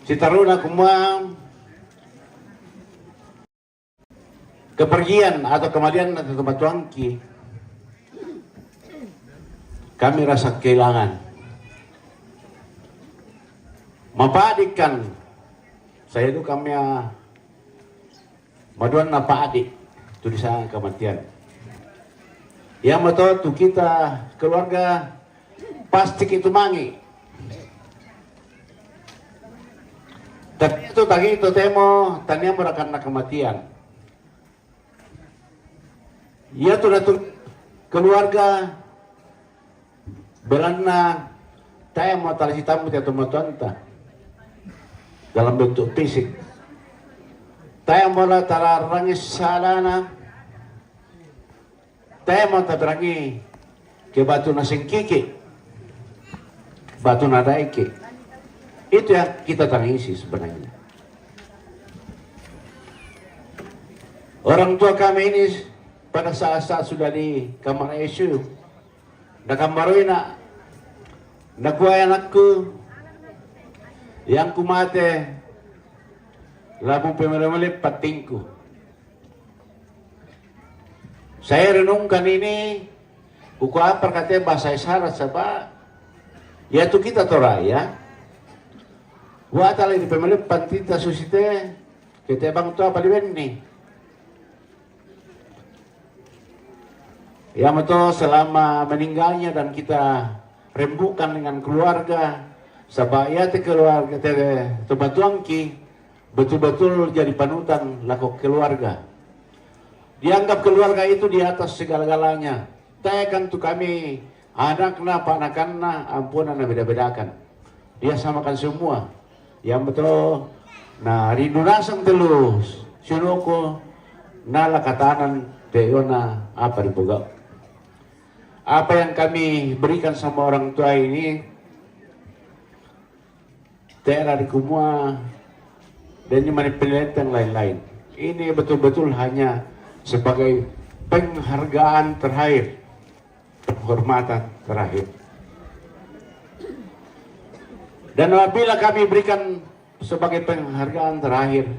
si taruna kumua kepergian atau kematian atau tempat tuangki, kami rasa kehilangan. Mapadikan saya itu kami maduan napa adik tulisan kematian. Yang betul tuh kita keluarga pasti itu mangi. Tapi itu tadi itu temo tanya merakan kematian. Ya tuh keluarga belana tanya mau talasi tamu atau matuanta dalam bentuk fisik. Tanya mau talarangis salana. Tanya mau taberangi ke batu nasing kiki, batu nadaiki. Itu yang kita tangisi sebenarnya. Orang tua kami ini pada saat-saat sudah di kamar ICU, nakamaruina, nakuha anakku, yang kumate, labu pemeremali patingku. Saya renungkan ini, buku apa katanya bahasa isyarat sabah, yaitu kita toraya. Wa tala di pemilih pantita susite kita bang tua apa nih. Ya betul selama meninggalnya dan kita rembukan dengan keluarga sabaya te keluarga te batuangki betul-betul jadi panutan laku keluarga. Dianggap keluarga itu di atas segala-galanya. Tayakan tuh kami anakna panakanna ampunan beda-bedakan. Dia samakan semua. Yang betul, nah rindu nasang telus, sinuko, nala katanan, teona apa dibuka. Apa yang kami berikan sama orang tua ini, tera di kumua, dan ini penelitian lain-lain. Ini betul-betul hanya sebagai penghargaan terakhir, penghormatan terakhir. Dan apabila kami berikan sebagai penghargaan terakhir,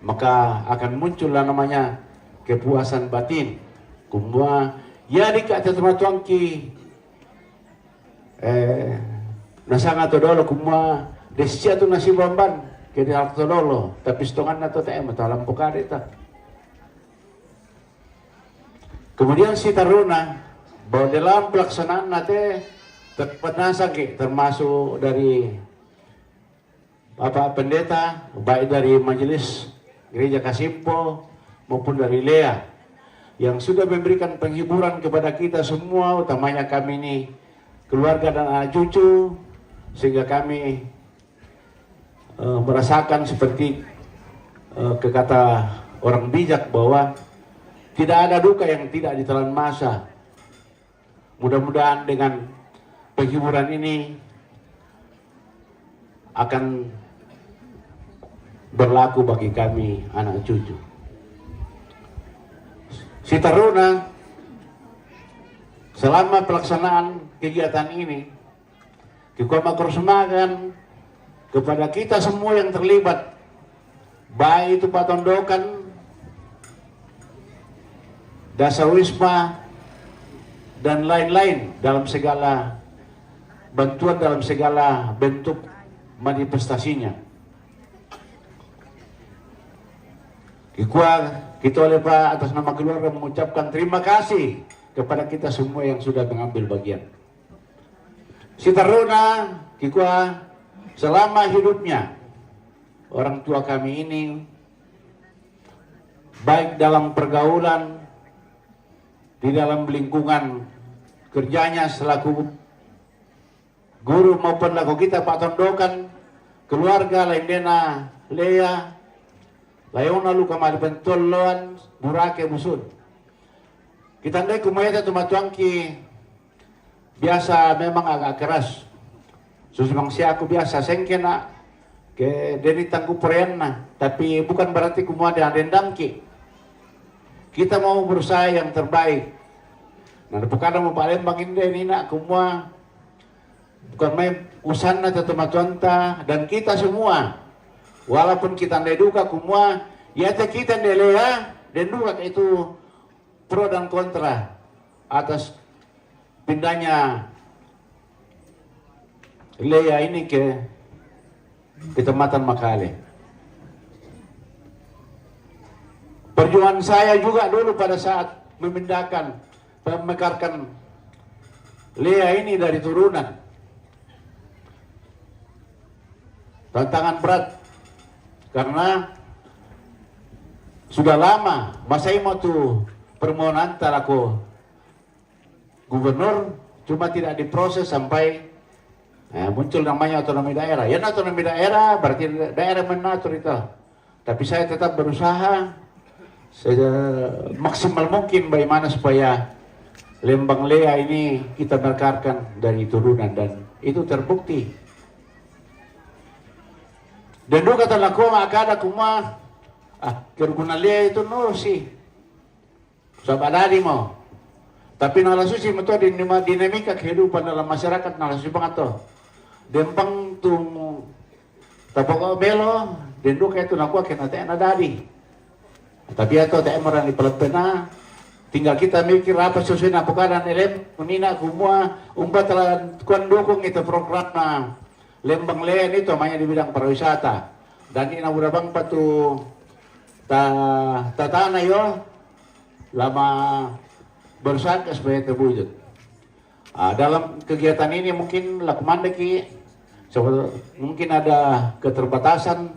maka akan muncullah namanya kepuasan batin. Kumua ya dikata teman tuangki nasanga todolo kumua desia tu nasi bamban kedi hal todolo tapi setongan nato teh matalam pokare ta. Kemudian si taruna bahwa dalam pelaksanaan nate terpenasaki termasuk dari Bapak Pendeta, baik dari Majelis Gereja Kasimpo maupun dari Lea yang sudah memberikan penghiburan kepada kita semua, utamanya kami ini keluarga dan anak cucu, sehingga kami merasakan seperti kata orang bijak bahwa tidak ada duka yang tidak ditelan masa. Mudah-mudahan dengan penghiburan ini akan berlaku bagi kami anak cucu. Si taruna selama pelaksanaan kegiatan ini kita makrosemakan kepada kita semua yang terlibat, baik itu patondokan, dasawisma dan lain-lain dalam segala bantuan dalam segala bentuk manifestasinya. Kita oleh Pak atas nama keluarga mengucapkan terima kasih kepada kita semua yang sudah mengambil bagian. Si taruna kita selama hidupnya orang tua kami ini baik dalam pergaulan di dalam lingkungan kerjanya selaku guru maupun laku kita Pak Tondokan, keluarga lainnya Lea layona luka mali pentoloan burake busun. Kita ndai kumayata tumatuangki biasa memang agak keras. Susumang siya aku biasa sengkena ke deni tangku perena, tapi bukan berarti kumua ada dendamki. Kita mau berusaha yang terbaik. Nah, bukan mau palembang ini nak kumua bukan main usaha atau tumatuanta dan kita semua Walaupun kita ndeduka kumua, ya kita ndelea dan duka itu pro dan kontra atas pindahnya Lea ini ke Kecamatan Makale. Perjuangan saya juga dulu pada saat memindahkan, memekarkan Lea ini dari turunan. Tantangan berat karena sudah lama masih mau tuh permohonan talaku gubernur, cuma tidak diproses sampai muncul namanya otonomi daerah. Ya otonomi daerah berarti daerah menatur itu. Tapi saya tetap berusaha maksimal mungkin bagaimana supaya Lembang Lea ini kita mekarkan dari turunan, dan itu terbukti. Dan juga kata aku makada kuma kerguna Lea itu no sih sabadari mau. Tapi nalasusi itu dinamika kehidupan dalam masyarakat nalasusi banget tuh. Dempang tuh tapok belo dan duka itu nak kena teh nadadi. Tapi itu teh merani pelepena. Tinggal kita mikir apa sesuai napokadan elem menina kumua umpat telah kuan dukung itu program Lembang Lea itu namanya di bidang pariwisata. Dan ini udah bang patu tatana yo lama bersangka supaya terwujud. Dalam kegiatan ini mungkin lakumandeki mungkin ada keterbatasan,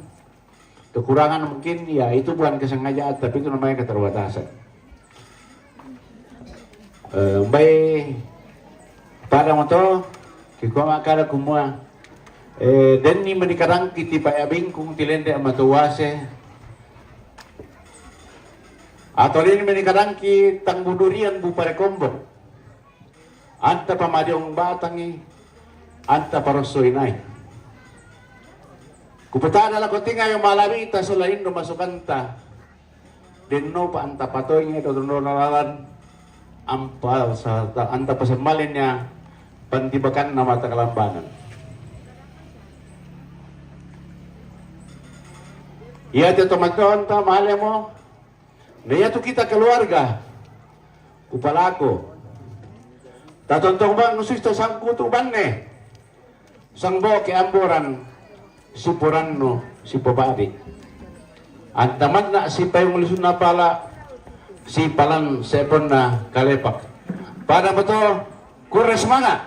kekurangan mungkin, ya itu bukan kesengajaan, tapi itu namanya keterbatasan. Baik pada moto kikoma kada kumua dan ni menikarang kiti payabing kung tilende amatuwase atau ini menikarang ki tangbudurian bupare kombon anta pamadiong batangi anta parosoinay kupeta adalah kotinga yung malami ita sulain no masukanta denno pa anta patoy nga dodononalan ampal sa anta pasamalin niya pantibakan na mata kalambanan. Ya itu teman-teman mahal mo. Naya tu kita keluarga. Kupalako. Tatontong bang nusisto sang kutuban ne. Sangbo ke amboran si Purano si Pabari. Antamat na si payong lusun na pala si palan sepon na kalepak. Pada betul kures mana?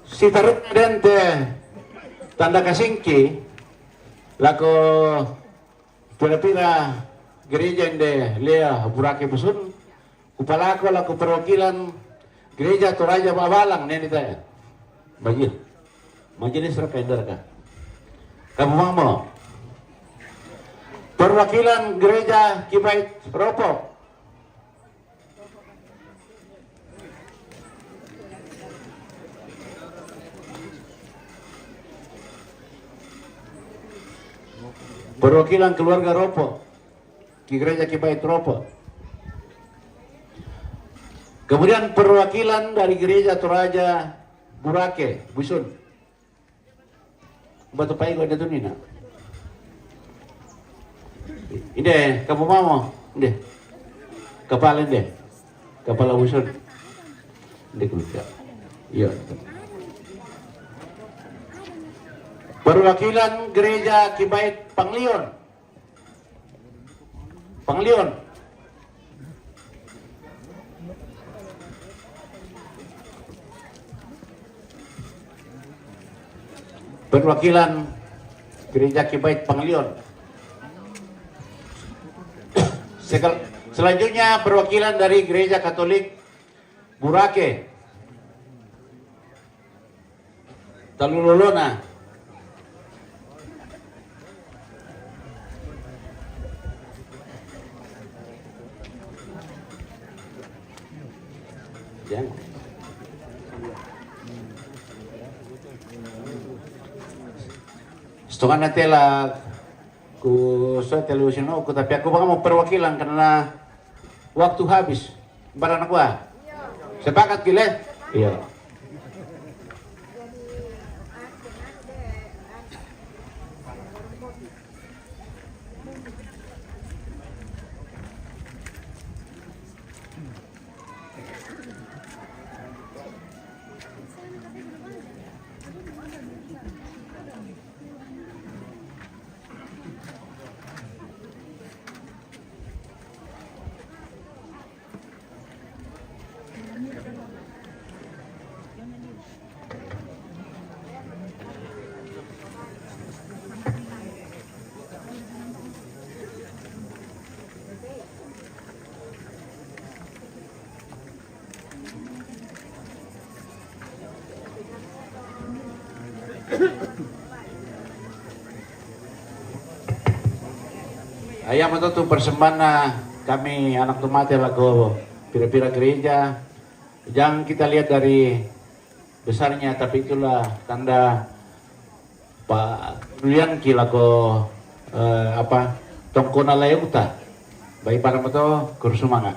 Si tarut dente tanda kasingki lako pira-pira gereja inde Lea Burake Busun kupalako lako perwakilan gereja Toraja Babalang neni tanya bajil majelis rapender ka kamu mau perwakilan gereja Kibait Ropo perwakilan keluarga Ropo di gereja Kibait Ropo, kemudian perwakilan dari gereja Toraja Burake Busun batu pai gua itu nina ide kamu mau ide kepala ide kepala Busun ide keluarga iya. Perwakilan gereja Kibait Panglion. Perwakilan gereja Kibait Panglion. Selanjutnya perwakilan dari gereja Katolik Burake Talulolona. Setengah nanti lah ku television aku, tapi aku bakal mau perwakilan karena waktu habis. Barang aku sepakat gila? Iya. Ayam itu tuh persembahan kami anak tomate lagu pira-pira gereja. Jangan kita lihat dari besarnya, tapi itulah tanda Pak Julian kilako apa tongkona layuta. Baik para moto kursus semangat.